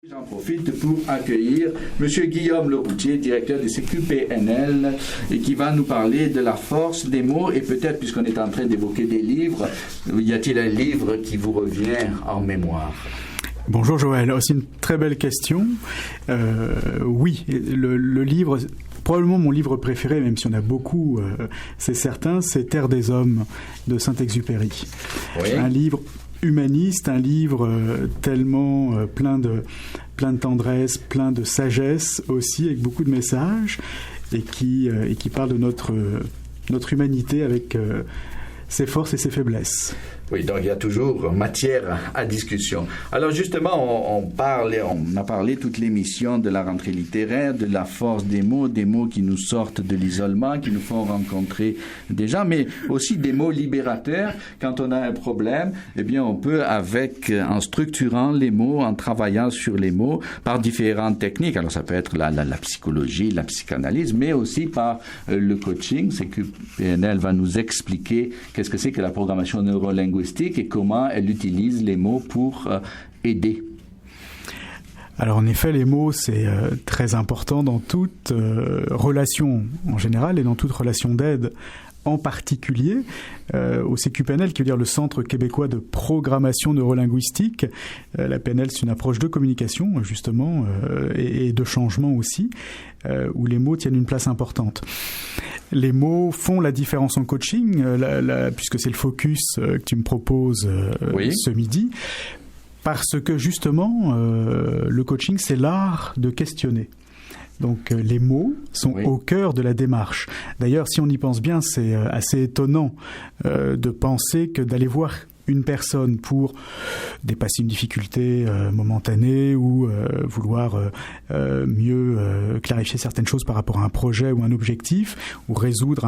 J'en profite pour accueillir M. Guillaume Leroutier, directeur de CQPNL, et qui va nous parler de la force des mots. Et peut-être, puisqu'on est en train d'évoquer des livres, y a-t-il un livre qui vous revient en mémoire ? Bonjour Joël, c'est une très belle question. Oui, le livre, probablement mon livre préféré, même si on a beaucoup, c'est certain, c'est Terre des Hommes de Saint-Exupéry. Oui. Un livre humaniste, un livre tellement plein de tendresse, plein de sagesse aussi, avec beaucoup de messages, et qui parle de notre humanité avec ses forces et ses faiblesses. Oui, donc il y a toujours matière à discussion. Alors justement, on a parlé toute l'émission de la rentrée littéraire, de la force des mots qui nous sortent de l'isolement, qui nous font rencontrer des gens, mais aussi des mots libérateurs. Quand on a un problème, eh bien on peut, en structurant les mots, en travaillant sur les mots, par différentes techniques. Alors ça peut être la psychologie, la psychanalyse, mais aussi par le coaching. C'est que PNL va nous expliquer qu'est-ce que c'est que la programmation neurolinguistique et comment elle utilise les mots pour aider. Alors en effet, les mots, c'est très important dans toute relation en général et dans toute relation d'aide en particulier. Au CQPNL, qui veut dire le Centre québécois de programmation neurolinguistique. La PNL, c'est une approche de communication, justement, et de changement aussi, où les mots tiennent une place importante. Les mots font la différence en coaching, puisque c'est le focus que tu me proposes ce midi, parce que justement, le coaching, c'est l'art de questionner. Donc les mots sont au cœur de la démarche. D'ailleurs, si on y pense bien, c'est assez étonnant de penser que d'aller voir une personne pour dépasser une difficulté momentanée ou vouloir mieux clarifier certaines choses par rapport à un projet ou un objectif ou résoudre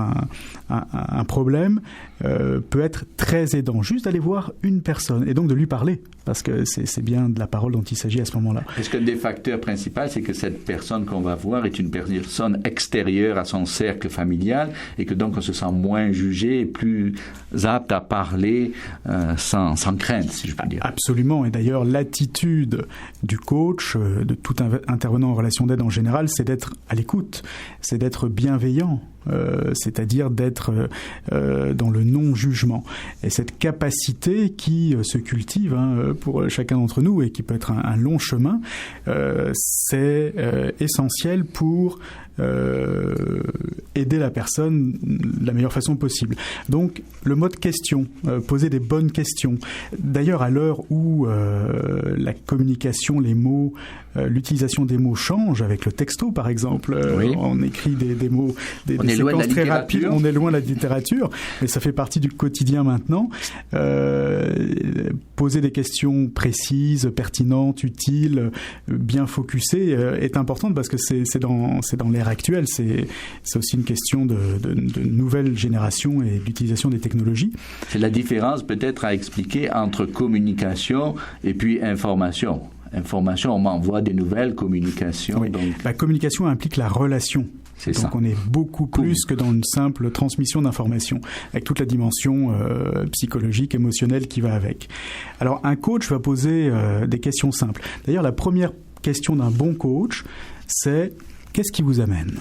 un problème peut être très aidant. Juste d'aller voir une personne et donc de lui parler, parce que c'est bien de la parole dont il s'agit à ce moment-là. Est-ce que le facteur principal, c'est que cette personne qu'on va voir est une personne extérieure à son cercle familial et que donc on se sent moins jugé et plus apte à parler sans crainte, si je peux dire. Absolument. Et d'ailleurs, l'attitude du coach, de tout intervenant en relation d'aide en général, c'est d'être à l'écoute, c'est d'être bienveillant. C'est-à-dire d'être dans le non-jugement. Et cette capacité qui se cultive pour chacun d'entre nous et qui peut être un long chemin, c'est essentiel pour aider la personne de la meilleure façon possible. Donc, le mode question, poser des bonnes questions. D'ailleurs, à l'heure où la communication, les mots, l'utilisation des mots change, avec le texto par exemple, on écrit des mots, des séquences très rapides, on est loin de la littérature, mais ça fait partie du quotidien maintenant. Poser des questions précises, pertinentes, utiles, bien focusées est importante parce que c'est dans l'ère actuelle, c'est aussi une question de nouvelle génération et d'utilisation des technologies. C'est la différence peut-être à expliquer entre communication et puis information. Information, on m'envoie des nouvelles, communications. Oui. Donc... La communication implique la relation. C'est donc ça. On est beaucoup plus que dans une simple transmission d'informations, avec toute la dimension psychologique, émotionnelle qui va avec. Alors un coach va poser des questions simples. D'ailleurs, la première question d'un bon coach, c'est « Qu'est-ce qui vous amène ?»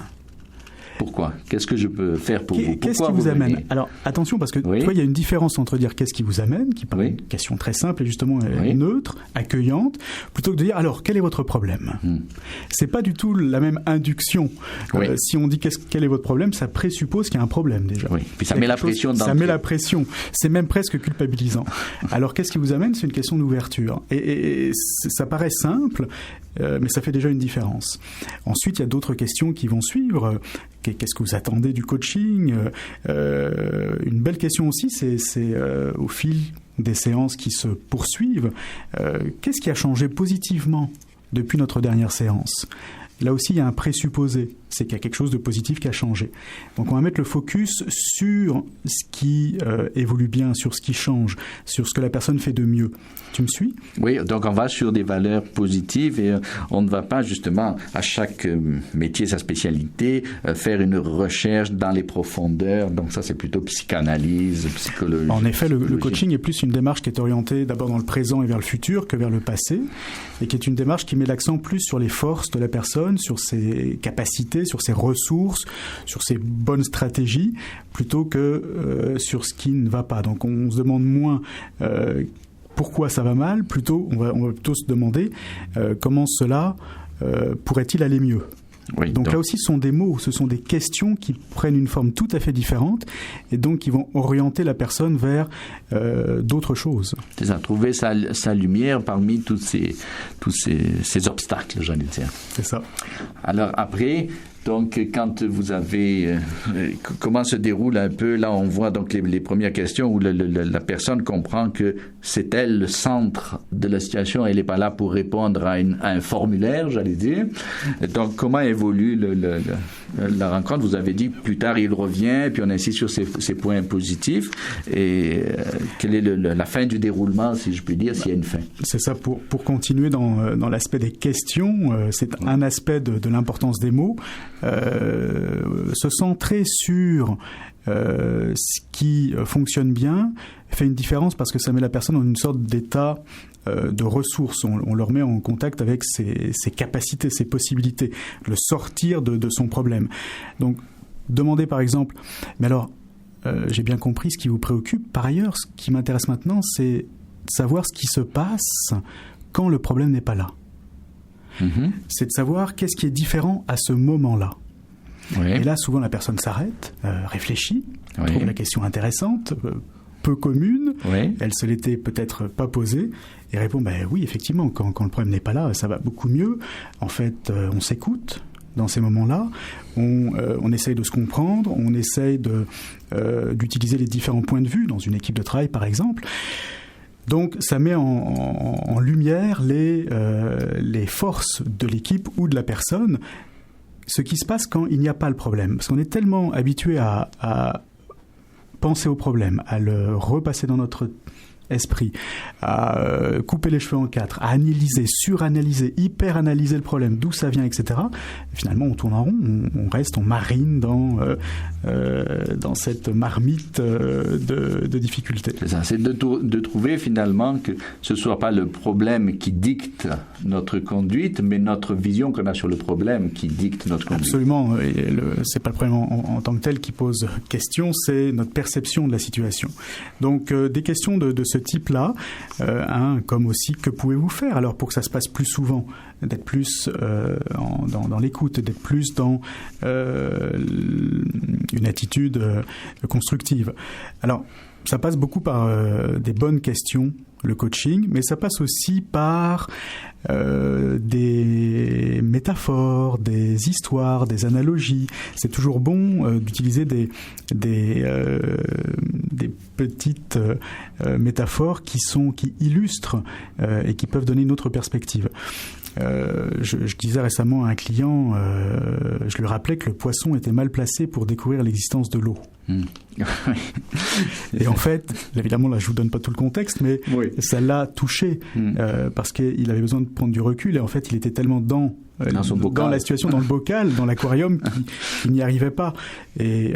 Pourquoi ? Qu'est-ce que je peux faire pour vous ? Qu'est-ce qui vous amène ? Alors, attention, parce que tu vois, il y a une différence entre dire « qu'est-ce qui vous amène ?» qui paraît une question très simple et justement neutre, accueillante, plutôt que de dire « alors, quel est votre problème ?» C'est pas du tout la même induction. Si on dit « quel est votre problème ?» ça présuppose qu'il y a un problème déjà. Oui. Puis ça met la pression d'entrée. Ça met la pression. C'est même presque culpabilisant. Alors, qu'est-ce qui vous amène ? C'est une question d'ouverture. Et ça paraît simple, mais ça fait déjà une différence. Ensuite, il y a d'autres questions qui vont suivre. Qu'est-ce que vous attendez du coaching ? Une belle question aussi, c'est au fil des séances qui se poursuivent, qu'est-ce qui a changé positivement depuis notre dernière séance ? là aussi, il y a un présupposé. C'est qu'il y a quelque chose de positif qui a changé. Donc, on va mettre le focus sur ce qui évolue bien, sur ce qui change, sur ce que la personne fait de mieux. Tu me suis? Oui, donc on va sur des valeurs positives et on ne va pas justement, à chaque métier, sa spécialité, faire une recherche dans les profondeurs. Donc ça, c'est plutôt psychanalyse, psychologie. En effet, le coaching est plus une démarche qui est orientée d'abord dans le présent et vers le futur que vers le passé, et qui est une démarche qui met l'accent plus sur les forces de la personne, sur ses capacités, sur ses ressources, sur ses bonnes stratégies, plutôt que sur ce qui ne va pas. Donc on se demande moins pourquoi ça va mal, plutôt on va plutôt se demander comment cela pourrait-il aller mieux. Oui, donc là aussi, ce sont des mots, ce sont des questions qui prennent une forme tout à fait différente et donc qui vont orienter la personne vers d'autres choses. C'est ça, trouver sa lumière parmi tous ces obstacles, j'allais dire. C'est ça. Alors après, donc quand vous avez... comment se déroule un peu, là on voit donc les premières questions où la personne comprend que c'est elle le centre de la situation, elle n'est pas là pour répondre à un formulaire, j'allais dire. Donc comment évolue la rencontre? Vous avez dit plus tard il revient, puis on insiste sur ces points positifs. Et quelle est la fin du déroulement, si je puis dire, s'il y a une fin? C'est ça, pour continuer dans l'aspect des questions, c'est un aspect de l'importance des mots. Se centrer sur ce qui fonctionne bien fait une différence parce que ça met la personne dans une sorte d'état de ressources. On le remet en contact avec ses capacités, ses possibilités, le sortir de son problème. Donc, demandez par exemple, mais alors, j'ai bien compris ce qui vous préoccupe. Par ailleurs, ce qui m'intéresse maintenant, c'est de savoir ce qui se passe quand le problème n'est pas là. C'est de savoir qu'est-ce qui est différent à ce moment-là. Oui. Et là, souvent, la personne s'arrête, réfléchit, trouve la question intéressante, peu commune, elle se l'était peut-être pas posée, et répond, oui, effectivement, quand le problème n'est pas là, ça va beaucoup mieux. En fait, on s'écoute dans ces moments-là, on essaye de se comprendre, on essaye d'utiliser les différents points de vue dans une équipe de travail, par exemple. Donc, ça met en lumière les forces de l'équipe ou de la personne, ce qui se passe quand il n'y a pas le problème. Parce qu'on est tellement habitué à penser au problème, à le repasser dans notre esprit, à couper les cheveux en quatre, à analyser, suranalyser, hyper-analyser le problème, d'où ça vient, etc. Et finalement, on tourne en rond, on marine dans cette marmite de difficultés. C'est ça, c'est de trouver finalement que ce ne soit pas le problème qui dicte notre conduite, mais notre vision qu'on a sur le problème qui dicte notre conduite. Absolument, c'est pas le problème en tant que tel qui pose question, c'est notre perception de la situation. Donc, des questions de ce type-là, comme aussi, que pouvez-vous faire alors pour que ça se passe plus souvent, d'être plus dans l'écoute, d'être plus dans une attitude constructive. Alors, ça passe beaucoup par des bonnes questions, le coaching, mais ça passe aussi par des métaphores, des histoires, des analogies. C'est toujours bon d'utiliser des petites métaphores qui illustrent et qui peuvent donner une autre perspective. Je disais récemment à un client, je lui rappelais que le poisson était mal placé pour découvrir l'existence de l'eau. Et en fait, évidemment, là, je vous donne pas tout le contexte, mais ça l'a touché parce qu'il avait besoin de prendre du recul et en fait, il était tellement dans la situation, dans le bocal, dans l'aquarium, qu'il n'y arrivait pas. Et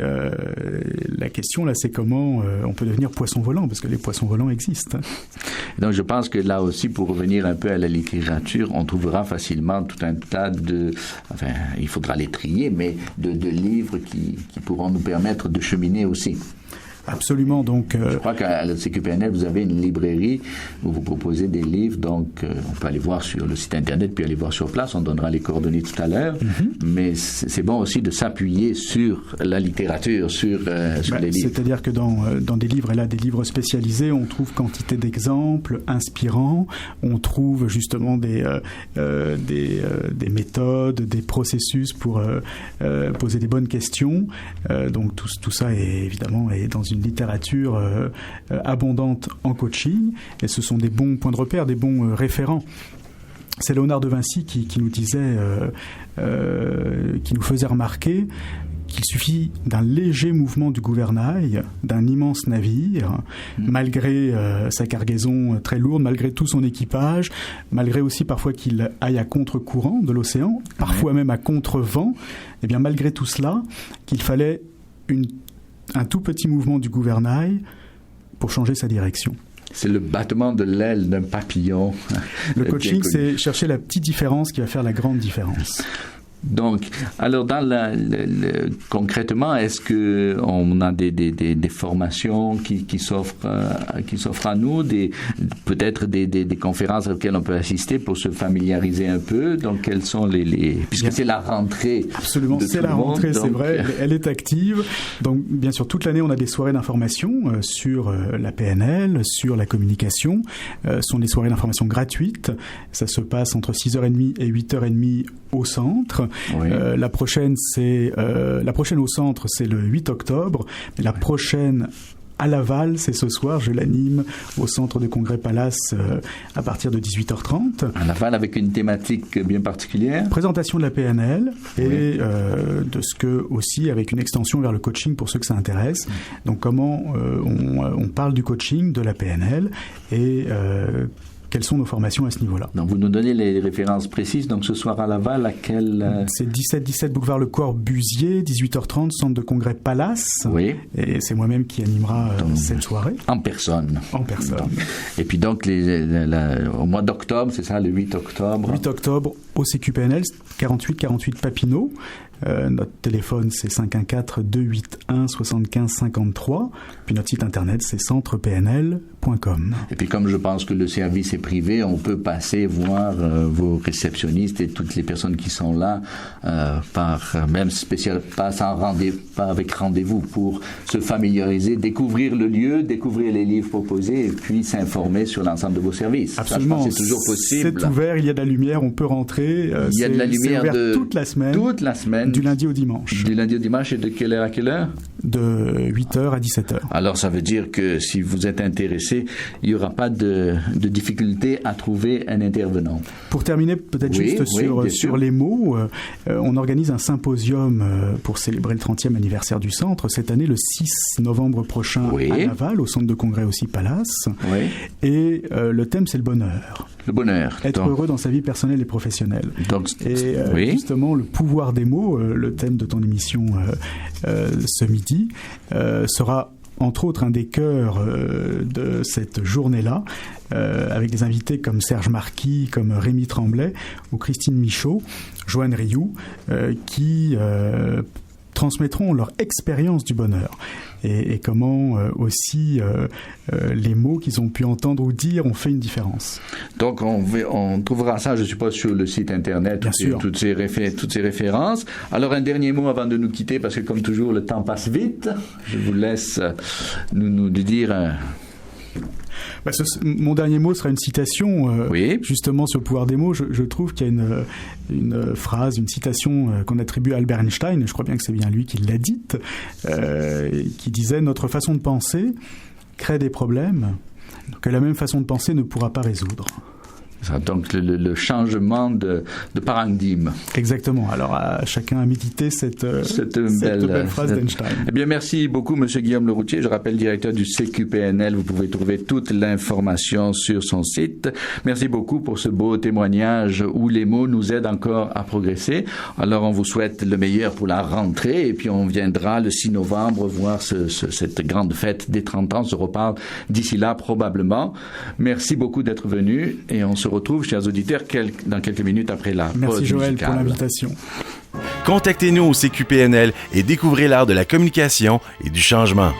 la question, là, c'est comment on peut devenir poisson volant, parce que les poissons volants existent. Donc, je pense que là aussi, pour revenir un peu à la littérature, on trouvera facilement tout un tas il faudra les trier, mais de livres qui pourront nous permettre de cheminer aussi. Absolument, donc... Je crois qu'à la CQPNL, vous avez une librairie où vous proposez des livres, donc on peut aller voir sur le site Internet, puis aller voir sur place, on donnera les coordonnées tout à l'heure, mais c'est bon aussi de s'appuyer sur la littérature, sur les livres. C'est-à-dire que dans des livres, et là, des livres spécialisés, on trouve quantité d'exemples inspirants, on trouve justement des méthodes, des processus pour poser des bonnes questions, donc tout ça est évidemment dans une littérature abondante en coaching, et ce sont des bons points de repère, des bons référents. c'est Léonard de Vinci qui nous disait, qui nous faisait remarquer qu'il suffit d'un léger mouvement du gouvernail d'un immense navire, malgré sa cargaison très lourde, malgré tout son équipage, malgré aussi parfois qu'il aille à contre-courant de l'océan, parfois même à contre-vent, et bien malgré tout cela, qu'il fallait un tout petit mouvement du gouvernail pour changer sa direction. C'est le battement de l'aile d'un papillon. Le coaching, c'est chercher la petite différence qui va faire la grande différence. Donc, alors concrètement, est-ce que on a des formations qui s'offrent à nous, peut-être des conférences auxquelles on peut assister pour se familiariser un peu? Donc, quelles sont puisque c'est la rentrée. Absolument, c'est la rentrée, c'est vrai, elle est active. Donc, bien sûr, toute l'année, on a des soirées d'information sur la PNL, sur la communication. Ce sont des soirées d'information gratuites. Ça se passe entre 6h30 et 8h30 au centre. Oui. La prochaine au centre, c'est le 8 octobre. Et la prochaine à Laval, c'est ce soir. Je l'anime au centre de Congrès Palace à partir de 18h30. À Laval, avec une thématique bien particulière. Présentation de la PNL et de ce que aussi avec une extension vers le coaching pour ceux que ça intéresse. Donc comment on parle du coaching, de la PNL et quelles sont nos formations à ce niveau-là. Donc, vous nous donnez les références précises. Donc, ce soir à Laval, à quel... C'est 17 boulevard Le Corbusier, 18h30, centre de congrès Palace. Oui. Et c'est moi-même qui animera cette soirée. En personne. En personne. Donc. Et puis donc, au mois d'octobre, c'est ça, le 8 octobre 8 octobre, au CQPNL, 48 Papineau. Notre téléphone, c'est 514-281-7553. Puis notre site internet, c'est centrepnl.com. Et puis comme je pense que le service est privé, on peut passer voir vos réceptionnistes et toutes les personnes qui sont là même pas avec rendez-vous pour se familiariser, découvrir le lieu, découvrir les livres proposés et puis s'informer sur l'ensemble de vos services. Absolument. Ça, je pense que c'est toujours possible. C'est ouvert, il y a de la lumière, on peut rentrer. Il y a de la lumière toute la semaine. Toute la semaine. Du lundi au dimanche. Du lundi au dimanche et de quelle heure à quelle heure? De 8h à 17h. Alors ça veut dire que si vous êtes intéressé, il n'y aura pas de difficulté à trouver un intervenant. Pour terminer, peut-être sur les mots, on organise un symposium pour célébrer le 30e anniversaire du centre cette année, le 6 novembre prochain à Laval, au centre de congrès aussi Palace. Oui. Et le thème, c'est le bonheur. Le bonheur. Être heureux dans sa vie personnelle et professionnelle. Donc, justement, le pouvoir des mots, le thème de ton émission ce midi, sera entre autres un des cœurs de cette journée-là, avec des invités comme Serge Marquis, comme Rémi Tremblay ou Christine Michaud, Joanne Rioux, qui transmettront leur expérience du bonheur et comment aussi les mots qu'ils ont pu entendre ou dire ont fait une différence. Donc on trouvera ça, je suppose, sur le site internet, toutes ces références. Alors un dernier mot avant de nous quitter, parce que comme toujours le temps passe vite. Je vous laisse nous dire... Mon dernier mot sera une citation justement sur le pouvoir des mots. Je trouve qu'il y a une phrase, une citation qu'on attribue à Albert Einstein, et je crois bien que c'est bien lui qui l'a dite, qui disait « Notre façon de penser crée des problèmes que la même façon de penser ne pourra pas résoudre ». Donc le changement de paradigme. Exactement. Alors à chacun à méditer cette belle phrase d'Einstein. Eh bien merci beaucoup Monsieur Guillaume Leroutier. Je rappelle directeur du CQPNL. Vous pouvez trouver toute l'information sur son site. Merci beaucoup pour ce beau témoignage où les mots nous aident encore à progresser. Alors on vous souhaite le meilleur pour la rentrée et puis on viendra le 6 novembre voir cette grande fête des 30 ans. On se reparle d'ici là probablement. Merci beaucoup d'être venu et on se retrouve, chers auditeurs, dans quelques minutes après la pause musicale. Merci Joël pour l'invitation. Contactez-nous au CQPNL et découvrez l'art de la communication et du changement.